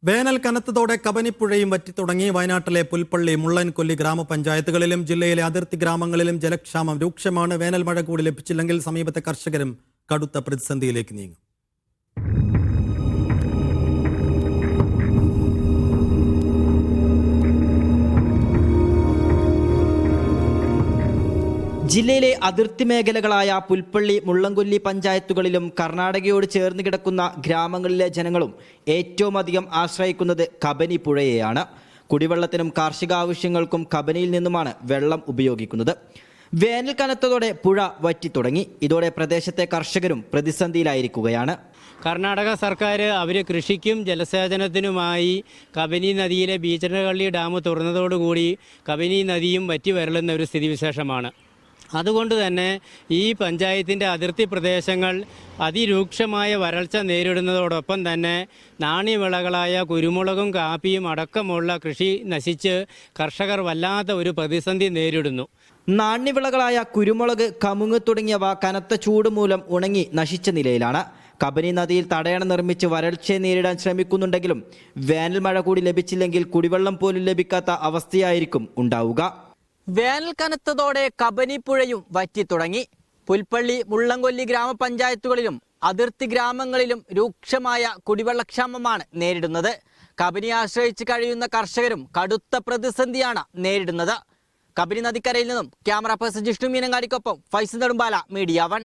വേനൽ കനത്തതോടെ കബനിപ്പുഴയും വറ്റിത്തുടങ്ങി. വയനാട്ടിലെ പുൽപ്പള്ളി, മുള്ളൻകൊല്ലി ഗ്രാമപഞ്ചായത്തുകളിലും ജില്ലയിലെ അതിർത്തി ഗ്രാമങ്ങളിലും ജലക്ഷാമം രൂക്ഷമാണ്. വേനൽ മഴ കൂടി ലഭിച്ചില്ലെങ്കിൽ സമീപത്തെ കർഷകരും കടുത്ത പ്രതിസന്ധിയിലേക്ക് നീങ്ങും. ജില്ലയിലെ അതിർത്തി മേഖലകളായ പുൽപ്പള്ളി, മുള്ളൻകൊല്ലി പഞ്ചായത്തുകളിലും കർണാടകയോട് ചേർന്ന് കിടക്കുന്ന ഗ്രാമങ്ങളിലെ ജനങ്ങളും ഏറ്റവും അധികം ആശ്രയിക്കുന്നത് കബനിപ്പുഴയെയാണ്. കുടിവെള്ളത്തിനും കാർഷിക ആവശ്യങ്ങൾക്കും കബനിയിൽ നിന്നുമാണ് വെള്ളം ഉപയോഗിക്കുന്നത്. വേനൽ കനത്തതോടെ പുഴ വറ്റിത്തുടങ്ങി. ഇതോടെ പ്രദേശത്തെ കർഷകരും പ്രതിസന്ധിയിലായിരിക്കുകയാണ്. കർണാടക സർക്കാർ അവർ കൃഷിക്കും ജലസേചനത്തിനുമായി കബനി നദിയിലെ ബീച്ചനഹള്ളി ഡാം തുറന്നതോടുകൂടി കബനി നദിയും വറ്റി വരളുന്ന ഒരു സ്ഥിതിവിശേഷമാണ്. അതുകൊണ്ട് തന്നെ ഈ പഞ്ചായത്തിൻ്റെ അതിർത്തി പ്രദേശങ്ങൾ അതിരൂക്ഷമായ വരൾച്ച നേരിടുന്നതോടൊപ്പം തന്നെ നാണ്യവിളകളായ കുരുമുളകും കാപ്പിയും അടക്കമുള്ള കൃഷി നശിച്ച് കർഷകർ വല്ലാത്ത ഒരു പ്രതിസന്ധി നേരിടുന്നു. നാണ്യവിളകളായ കുരുമുളക്, കമുങ്ങ് തുടങ്ങിയവ കനത്ത ചൂട് മൂലം ഉണങ്ങി നശിച്ച നിലയിലാണ്. കബനി നദിയിൽ തടയണ നിർമ്മിച്ച് വരൾച്ചയെ നേരിടാൻ ശ്രമിക്കുന്നുണ്ടെങ്കിലും വേനൽ മഴ കൂടി ലഭിച്ചില്ലെങ്കിൽ കുടിവെള്ളം പോലും ലഭിക്കാത്ത അവസ്ഥയായിരിക്കും ഉണ്ടാവുക. വേനൽ കനത്തതോടെ കബനിപ്പുഴയും വറ്റിത്തുടങ്ങി. പുൽപ്പള്ളി, മുള്ളൻകൊല്ലി ഗ്രാമപഞ്ചായത്തുകളിലും അതിർത്തി ഗ്രാമങ്ങളിലും രൂക്ഷമായ കുടിവെള്ളക്ഷാമമാണ് നേരിടുന്നത്. കബനിയെ ആശ്രയിച്ച് കഴിയുന്ന കർഷകരും കടുത്ത പ്രതിസന്ധിയാണ് നേരിടുന്നത്. കബനി നദിക്കരയിൽ നിന്നും ക്യാമറ പേഴ്സൺ ജിഷ്ണു മീനങ്ങാടിക്കൊപ്പം ഫൈസൽ നെടുമ്പാല, മീഡിയ 1.